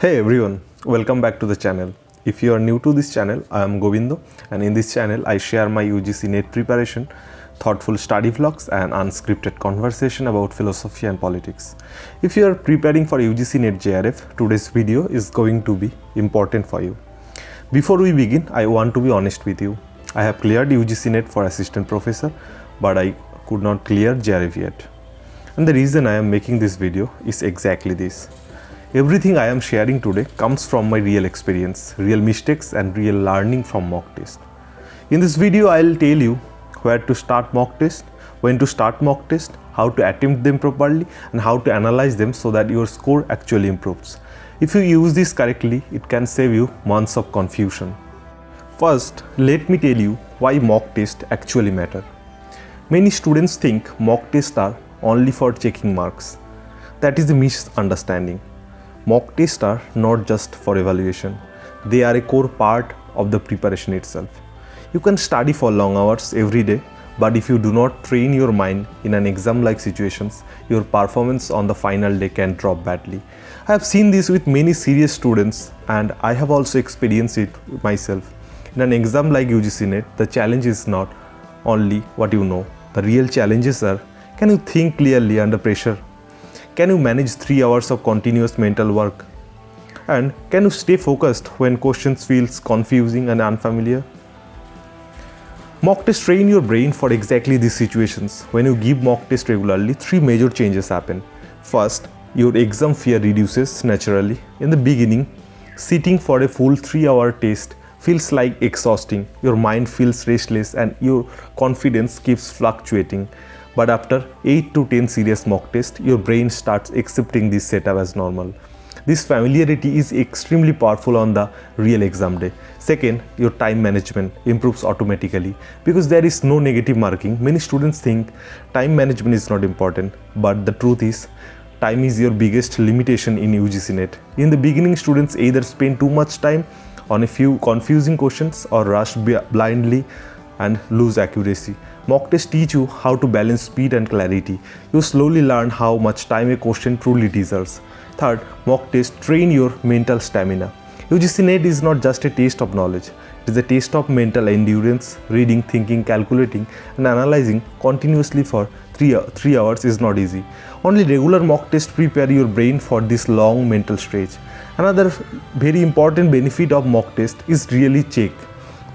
Hey everyone, welcome back to the channel. If you are new to this channel, I am Govindo, and in this channel I share my UGC NET preparation, thoughtful study vlogs and unscripted conversation about philosophy and politics. If you are preparing for UGC NET JRF, today's video is going to be important for you. Before we begin, I want to be honest with you. I have cleared UGC NET for assistant professor, but I could not clear JRF yet. And the reason I am making this video is exactly this. Everything I am sharing today comes from my real experience, real mistakes and real learning from mock test. In this video, I will tell you where to start mock test, when to start mock test, how to attempt them properly and how to analyze them so that your score actually improves. If you use this correctly, it can save you months of confusion. First, let me tell you why mock tests actually matter. Many students think mock tests are only for checking marks. That is a misunderstanding. Mock tests are not just for evaluation. They are a core part of the preparation itself. You can study for long hours every day, but if you do not train your mind in an exam-like situations, your performance on the final day can drop badly. I have seen this with many serious students, and I have also experienced it myself. In an exam like UGC NET, the challenge is not only what you know. The real challenges are, can you think clearly under pressure? Can you manage 3 hours of continuous mental work? And can you stay focused when questions feels confusing and unfamiliar? Mock tests train your brain for exactly these situations. When you give mock test regularly, 3 major changes happen. First, your exam fear reduces naturally. In the beginning, sitting for a full 3-hour test feels like exhausting. Your mind feels restless and your confidence keeps fluctuating. But after 8 to 10 serious mock tests, your brain starts accepting this setup as normal. This familiarity is extremely powerful on the real exam day. Second, your time management improves automatically because there is no negative marking. Many students think time management is not important, but the truth is, time is your biggest limitation in UGC NET. In the beginning, students either spend too much time on a few confusing questions or rush blindly and lose accuracy. Mock tests teach you how to balance speed and clarity. You slowly learn how much time a question truly deserves. Third, mock tests train your mental stamina. UGC NET is not just a test of knowledge. It is a test of mental endurance. Reading, thinking, calculating and analyzing continuously for 3 hours is not easy. Only regular mock tests prepare your brain for this long mental stretch. Another very important benefit of mock test is really check.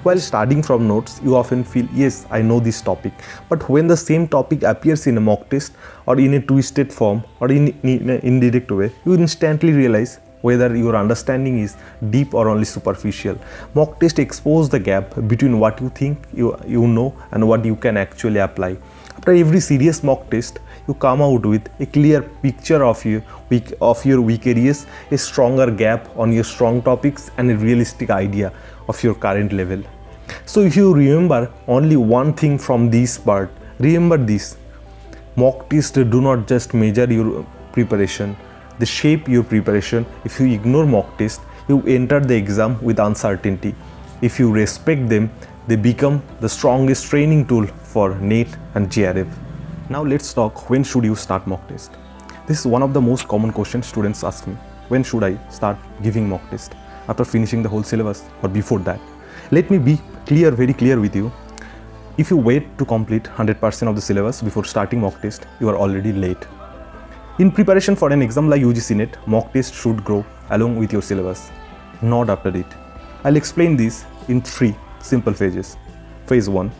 While studying from notes, you often feel, yes, I know this topic. But when the same topic appears in a mock test or in a twisted form or in an indirect way, you instantly realize whether your understanding is deep or only superficial. Mock test expose the gap between what you think you know and what you can actually apply. After every serious mock test, you come out with a clear picture of your weak areas, a stronger gap on your strong topics, and a realistic idea of your current level. So if you remember only one thing from this part, remember this. Mock tests do not just measure your preparation, they shape your preparation. If you ignore mock tests, you enter the exam with uncertainty. If you respect them, they become the strongest training tool for NET and JRF. Now let's talk, when should you start mock test? This is one of the most common questions students ask me. When should I start giving mock test? After finishing the whole syllabus or before that? Let me be very clear with you. If you wait to complete 100% of the syllabus before starting mock test, you are already late. In preparation for an exam like UGC NET, mock test should grow along with your syllabus, not after it. I'll explain this in 3 simple phases. Phase 1.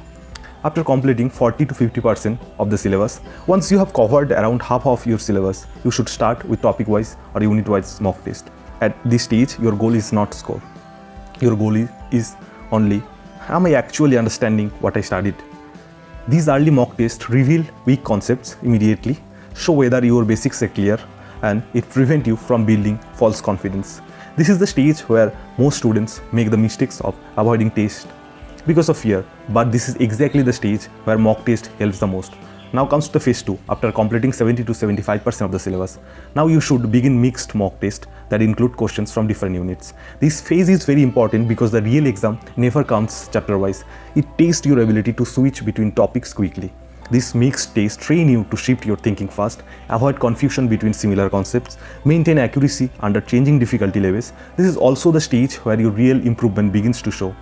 After completing 40 to 50% of the syllabus, once you have covered around half of your syllabus, you should start with topic-wise or unit-wise mock test. At this stage, your goal is not score. Your goal is only, am I actually understanding what I studied? These early mock tests reveal weak concepts immediately, show whether your basics are clear, and it prevents you from building false confidence. This is the stage where most students make the mistakes of avoiding test because of fear, but this is exactly the stage where mock test helps the most. Now comes to phase 2, after completing 70 to 75% of the syllabus. Now you should begin mixed mock test that include questions from different units. This phase is very important because the real exam never comes chapter wise. It tests your ability to switch between topics quickly. This mixed tests train you to shift your thinking fast, avoid confusion between similar concepts, maintain accuracy under changing difficulty levels. This is also the stage where your real improvement begins to show.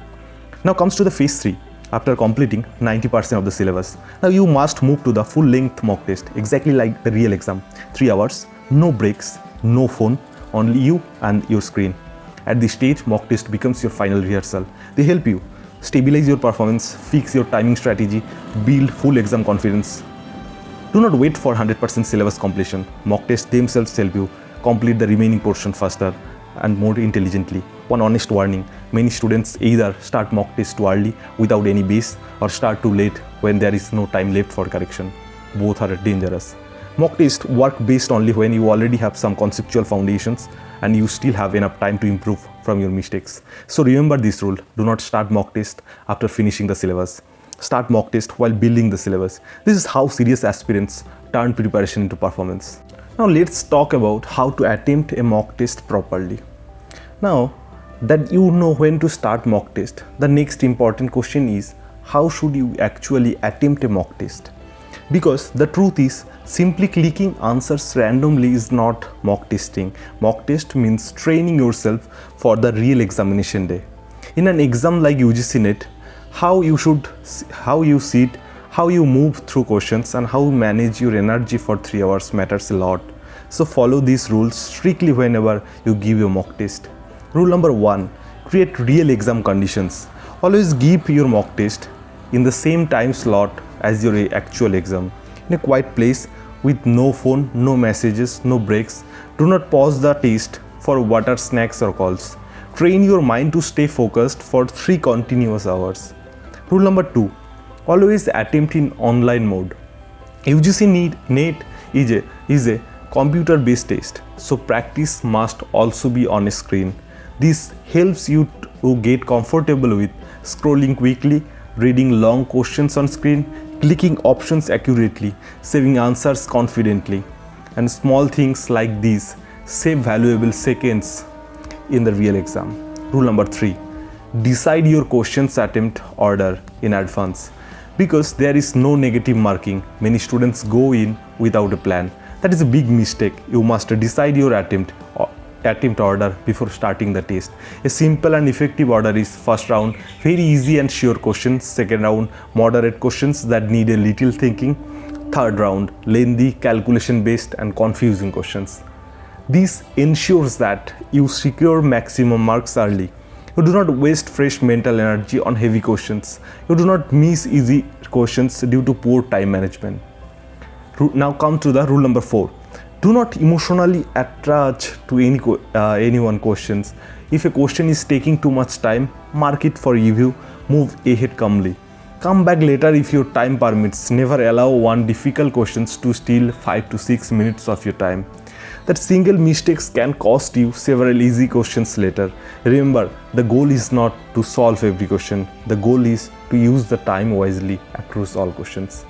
Now comes to the phase 3. After completing 90% of the syllabus, now you must move to the full-length mock test, exactly like the real exam. 3 hours, no breaks, no phone, only you and your screen. At this stage, mock test becomes your final rehearsal. They help you stabilize your performance, fix your timing strategy, build full exam confidence. Do not wait for 100% syllabus completion. Mock tests themselves help you complete the remaining portion faster and more intelligently. One honest warning: many students either start mock test too early without any base or start too late when there is no time left for correction. Both are dangerous. Mock tests work best only when you already have some conceptual foundations and you still have enough time to improve from your mistakes. So remember this rule: do not start mock test after finishing the syllabus. Start mock test while building the syllabus. This is how serious aspirants turn preparation into performance. Now let's talk about how to attempt a mock test properly. Now that you know when to start mock test, the next important question is, how should you actually attempt a mock test? Because the truth is, simply clicking answers randomly is not mock testing. Mock test means training yourself for the real examination day. In an exam like UGC NET, how you sit, how you move through questions, and how you manage your energy for 3 hours matters a lot. So follow these rules strictly whenever you give a mock test. Rule number 1: create real exam conditions. Always give your mock test in the same time slot as your actual exam, in a quiet place with no phone, no messages, no breaks. Do not pause the test for water, snacks or calls. Train your mind to stay focused for 3 continuous hours. Rule number 2: always attempt in online mode. UGC NET is a computer-based test, so practice must also be on a screen. This helps you to get comfortable with scrolling quickly, reading long questions on screen, clicking options accurately, saving answers confidently. And small things like these save valuable seconds in the real exam. Rule number 3: decide your questions attempt order in advance. Because there is no negative marking, many students go in without a plan. That is a big mistake. You must decide your attempt order before starting the test. A simple and effective order is: first round, very easy and sure questions; second round, moderate questions that need a little thinking; third round, lengthy, calculation based and confusing questions. This ensures that you secure maximum marks early. You do not waste fresh mental energy on heavy questions. You do not miss easy questions due to poor time management. Now come to the rule number 4. Do not emotionally attach to anyone questions. If a question is taking too much time, mark it for review, move ahead calmly. Come back later if your time permits. Never allow one difficult question to steal 5 to 6 minutes of your time. That single mistakes can cost you several easy questions later. Remember, the goal is not to solve every question. The goal is to use the time wisely across all questions.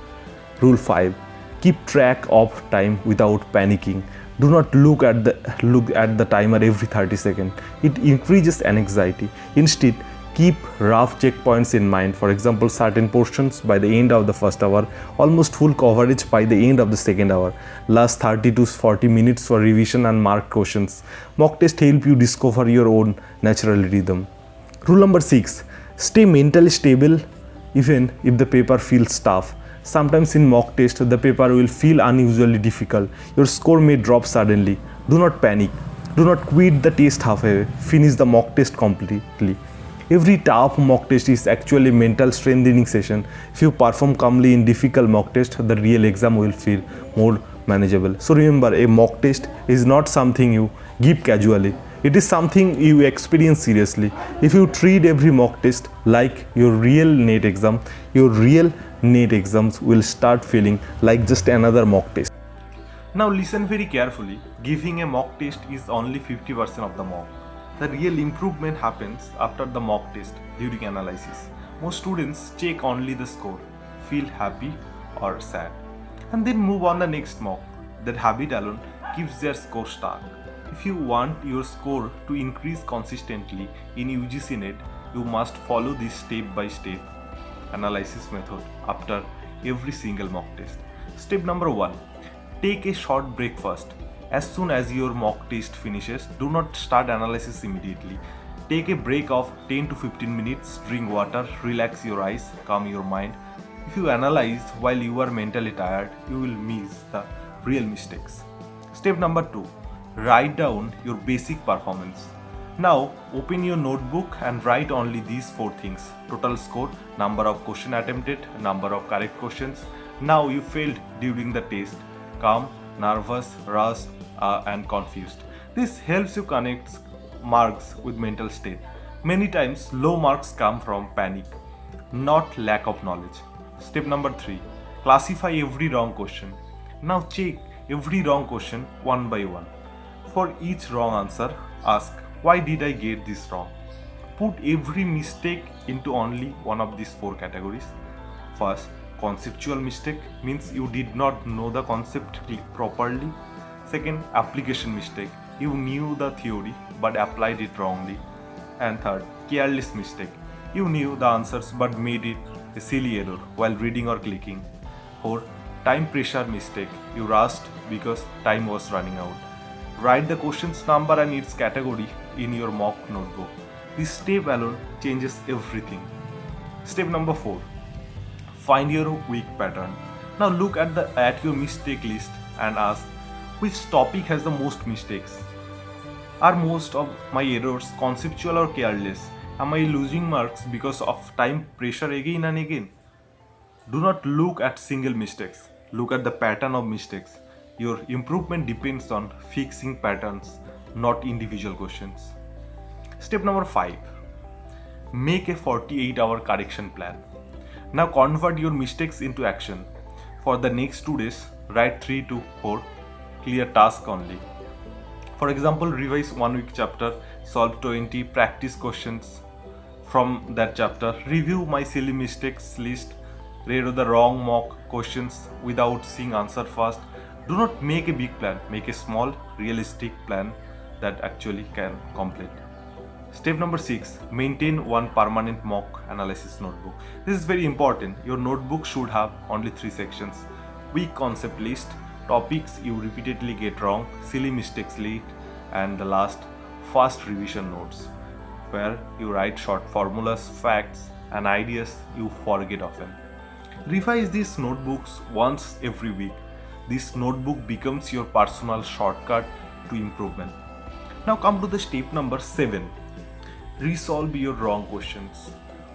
Rule 5. Keep track of time without panicking. Do not look at the timer every 30 seconds. It increases anxiety. Instead, keep rough checkpoints in mind. For example, certain portions by the end of the first hour, almost full coverage by the end of the second hour. Last 30 to 40 minutes for revision and marked questions. Mock test help you discover your own natural rhythm. Rule number 6. Stay mentally stable even if the paper feels tough. Sometimes in mock test, the paper will feel unusually difficult. Your score may drop suddenly. Do not panic. Do not quit the test halfway. Finish the mock test completely. Every tough mock test is actually a mental strengthening session. If you perform calmly in difficult mock test, the real exam will feel more manageable. So remember, a mock test is not something you give casually. It is something you experience seriously. If you treat every mock test like your real NET exam, your real NET exams will start feeling like just another mock test. Now listen very carefully. Giving a mock test is only 50% of the mock. The real improvement happens after the mock test during analysis. Most students check only the score, feel happy or sad, and then move on the next mock. That habit alone keeps their score stuck. If you want your score to increase consistently in UGC NET, you must follow this step-by-step analysis method after every single mock test. Step number 1. Take a short break first. As soon as your mock test finishes, do not start analysis immediately. Take a break of 10 to 15 minutes, drink water, relax your eyes, calm your mind. If you analyze while you are mentally tired, you will miss the real mistakes. Step number 2. Write down your basic performance. Now open your notebook and write only these 4 things: total score, number of question attempted, number of correct questions, now you failed during the test, calm, nervous, rushed, and confused. This helps you connect marks with mental state. Many times low marks come from panic, not lack of knowledge. Step number 3. Classify every wrong question. Now check every wrong question one by one. For each wrong answer, ask, why did I get this wrong? Put every mistake into only one of these 4 categories. First, conceptual mistake means you did not know the concept properly. Second, application mistake. You knew the theory but applied it wrongly. And third, careless mistake. You knew the answers but made it a silly error while reading or clicking. Fourth, time pressure mistake. You rushed because time was running out. Write the question's number and its category in your mock notebook. This step alone changes everything. Step number 4. Find your weak pattern. Now look at your mistake list and ask, which topic has the most mistakes? Are most of my errors conceptual or careless? Am I losing marks because of time pressure again and again? Do not look at single mistakes. Look at the pattern of mistakes. Your improvement depends on fixing patterns, not individual questions. Step number 5. Make a 48-hour correction plan. Now convert your mistakes into action. For the next 2 days, write 3 to 4 clear tasks only. For example, revise 1 week chapter, solve 20 practice questions from that chapter, review my silly mistakes list, read the wrong mock questions without seeing answer first. Do not make a big plan, make a small, realistic plan that actually can complete. Step number 6. Maintain one permanent mock analysis notebook. This is very important. Your notebook should have only 3 sections: weak concept list, topics you repeatedly get wrong, silly mistakes list, and the last, fast revision notes, where you write short formulas, facts, and ideas you forget often. Revise these notebooks once every week. This notebook becomes your personal shortcut to improvement. Now come to the step number 7. Resolve your wrong questions.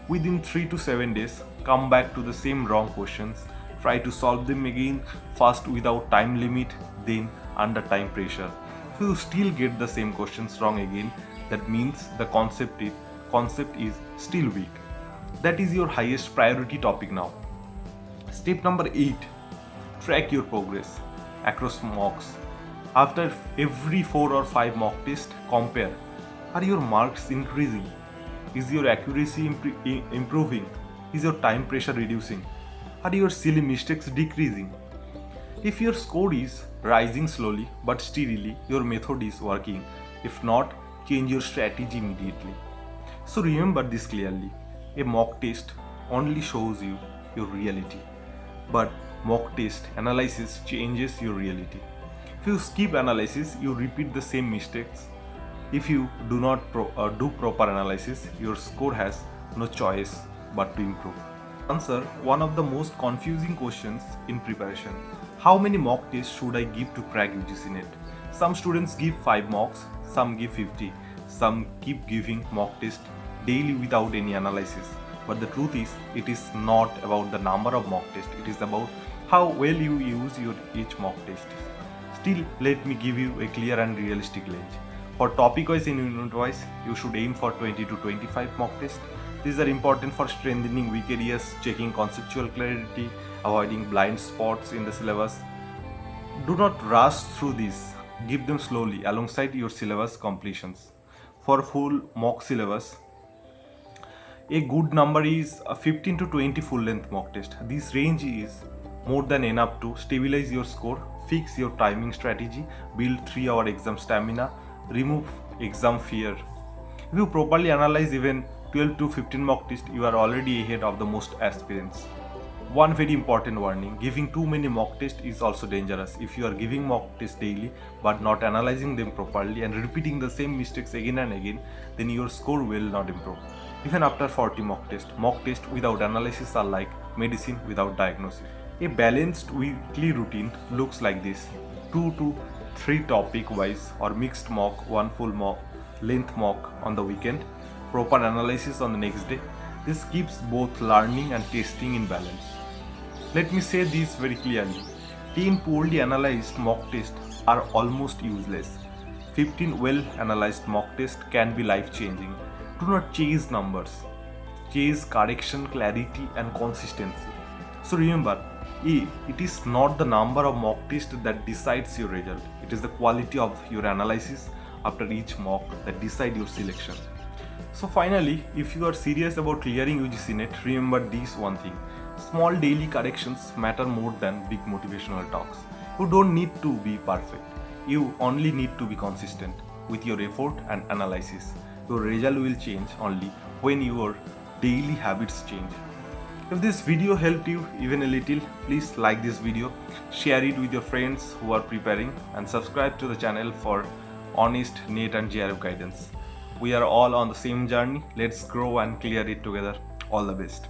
Within 3 to 7 days, come back to the same wrong questions. Try to solve them again, fast without time limit, then under time pressure. If you still get the same questions wrong again, that means the concept is still weak. That is your highest priority topic now. Step number 8. Track your progress across mocks. After every 4 or 5 mock tests, compare. Are your marks increasing? Is your accuracy improving? Is your time pressure reducing? Are your silly mistakes decreasing? If your score is rising slowly but steadily, your method is working. If not, change your strategy immediately. So remember this clearly. A mock test only shows you your reality, but mock test analysis changes your reality. If you skip analysis, you repeat the same mistakes. If you do not do proper analysis, your score has no choice but to improve. Answer one of the most confusing questions in preparation. How many mock tests should I give to crack UGC NET? Some students give 5 mocks, some give 50, some keep giving mock tests daily without any analysis. But the truth is, it is not about the number of mock tests, it is about how well you use your each mock test. Still, let me give you a clear and realistic range. For topic wise and unit wise, you should aim for 20 to 25 mock tests. These are important for strengthening weak areas, checking conceptual clarity, avoiding blind spots in the syllabus. Do not rush through these. Give them slowly alongside your syllabus completions. For full mock syllabus, a good number is 15 to 20 full-length mock test. This range is more than enough to stabilize your score, fix your timing strategy, build 3-hour exam stamina, remove exam fear. If you properly analyze even 12 to 15 mock tests, you are already ahead of the most aspirants. One very important warning: giving too many mock tests is also dangerous. If you are giving mock tests daily but not analyzing them properly and repeating the same mistakes again and again, then your score will not improve. Even after 40 mock tests without analysis are like medicine without diagnosis. A balanced weekly routine looks like this: 2 to 3 topic wise or mixed mock, 1 full mock, length mock on the weekend, proper analysis on the next day. This keeps both learning and testing in balance. Let me say this very clearly: 10 poorly analyzed mock tests are almost useless. 15 well analyzed mock tests can be life changing. Do not chase numbers, chase correction, clarity, and consistency. So remember, it is not the number of mock tests that decides your result. It is the quality of your analysis after each mock that decide your selection. So finally, if you are serious about clearing UGC NET, remember this one thing: small daily corrections matter more than big motivational talks. You don't need to be perfect. You only need to be consistent with your effort and analysis. Your result will change only when your daily habits change. If this video helped you even a little, please like this video, share it with your friends who are preparing, and subscribe to the channel for honest NET and JRF guidance. We are all on the same journey. Let's grow and clear it together. All the best.